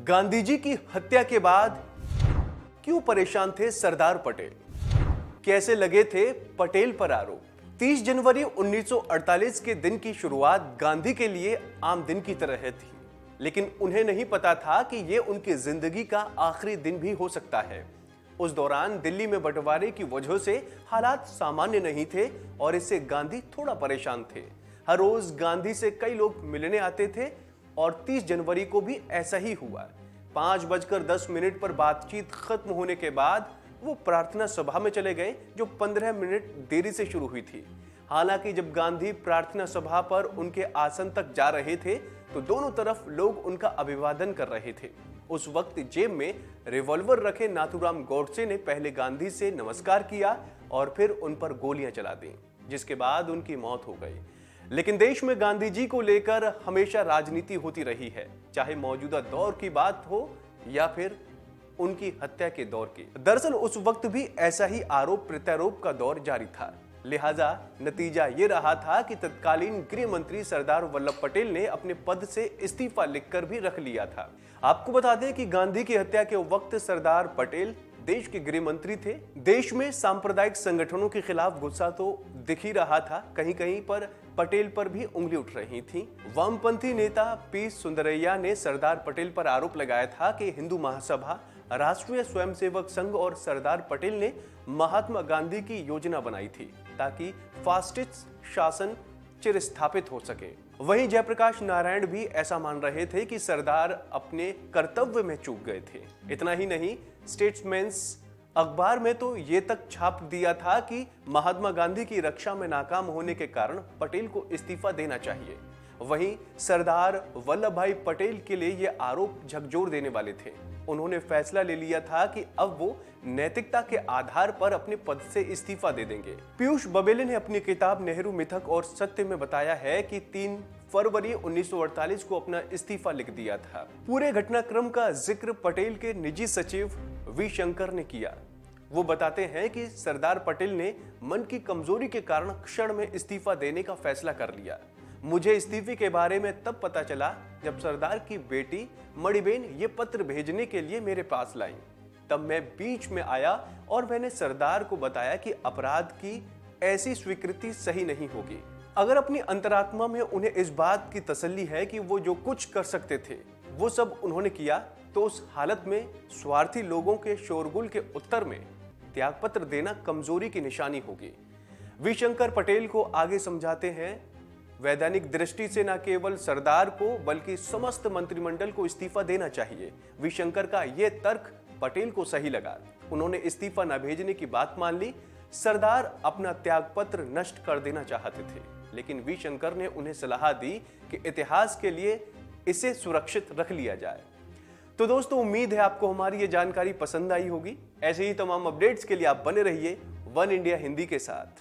गांधी जी की हत्या के बाद क्यों परेशान थे सरदार पटेल? कैसे लगे थे पटेल पर आरोप? 30 जनवरी 1948 के दिन की शुरुआत गांधी के लिए आम दिन की तरह थी, लेकिन उन्हें नहीं पता था कि यह उनकी जिंदगी का आखिरी दिन भी हो सकता है। उस दौरान दिल्ली में बंटवारे की वजह से हालात सामान्य नहीं थे और इससे गांधी थोड़ा परेशान थे। हर रोज गांधी से कई लोग मिलने आते थे और 30 जनवरी को भी ऐसा ही हुआ। 5:10 पर बातचीत खत्म होने के बाद वो प्रार्थना सभा में चले गए, जो 15 मिनट देरी से शुरू हुई थी। हालांकि जब गांधी प्रार्थना सभा पर उनके आसन तक जा रहे थे तो दोनों तरफ लोग उनका अभिवादन कर रहे थे। उस वक्त जेब में रिवॉल्वर रखे नाथूराम गोडसे ने पहले गांधी से नमस्कार किया और फिर उन पर गोलियां चला दी, जिसके बाद उनकी मौत हो गई। लेकिन देश में गांधी जी को लेकर हमेशा राजनीति होती रही है, चाहे मौजूदा दौर की बात हो या फिर उनकी हत्या के दौर की। दरअसल उस वक्त भी ऐसा ही आरोप प्रत्यारोप का दौर जारी था। लिहाजा नतीजा ये रहा था कि तत्कालीन गृह मंत्री सरदार वल्लभ पटेल ने अपने पद से इस्तीफा लिखकर भी रख लिया था। आपको बता दें कि गांधी की हत्या के वक्त सरदार पटेल देश के गृह मंत्री थे। देश में सांप्रदायिक संगठनों के खिलाफ गुस्सा तो दिख ही रहा था, कहीं कहीं पर पटेल पर भी उंगली उठ रही थी। वामपंथी नेता पी सुंदरैया ने सरदार पटेल पर आरोप लगाया था कि हिंदू महासभा, राष्ट्रीय स्वयंसेवक संघ और सरदार पटेल ने महात्मा गांधी की योजना बनाई थी ताकि फासिस्ट शासन चिरस्थापित हो सके। वहीं जयप्रकाश नारायण भी ऐसा मान रहे थे कि सरदार अपने कर्तव्य में चूक गए थे। इतना ही नहीं, स्टेट्समैन्स अखबार में तो ये तक छाप दिया था कि महात्मा गांधी की रक्षा में नाकाम होने के कारण पटेल को इस्तीफा देना चाहिए। वहीं सरदार वल्लभ भाई पटेल के लिए ये आरोप झकझोर देने वाले थे। उन्होंने फैसला ले लिया था कि अब वो नैतिकता के आधार पर अपने पद से इस्तीफा दे देंगे। पीयूष बबेले ने अपनी किताब नेहरू मिथक और सत्य में बताया है कि 3 फरवरी 1948 को अपना इस्तीफा लिख दिया था। पूरे घटनाक्रम का जिक्र पटेल के निजी सचिव वी शंकर ने किया। वो बताते हैं कि सरदार पटेल ने मन की कमजोरी के कारण क्षण में इस्तीफा देने का फैसला कर लिया। मुझे इस्तीफे के बारे में तब पता चला जब सरदार की बेटी मणिबेन ये पत्र भेजने के लिए मेरे पास लाई। तब मैं बीच में आया और मैंने सरदार को बताया कि अपराध की ऐसी स्वीकृति सही नहीं होगी। अगर अपनी अंतरात्मा में उन्हें इस बात की तसल्ली है कि वो जो कुछ कर सकते थे वो सब उन्होंने किया, तो उस हालत में स्वार्थी लोगों के शोरगुल के उत्तर में त्यागपत्र देना कमजोरी की निशानी होगी। वी शंकर पटेल को आगे समझाते हैं, वैधानिक दृष्टि से न केवल सरदार को बल्कि समस्त मंत्रिमंडल को इस्तीफा देना चाहिए। वी शंकर का यह तर्क पटेल को सही लगा। उन्होंने इस्तीफा न भेजने की बात मान ली। सरदार अपना त्यागपत्र नष्ट कर देना चाहते थे, लेकिन वी शंकर ने उन्हें सलाह दी कि इतिहास के लिए इसे सुरक्षित रख लिया जाए। तो दोस्तों, उम्मीद है आपको हमारी ये जानकारी पसंद आई होगी। ऐसे ही तमाम अपडेट्स के लिए आप बने रहिए वन इंडिया हिंदी के साथ।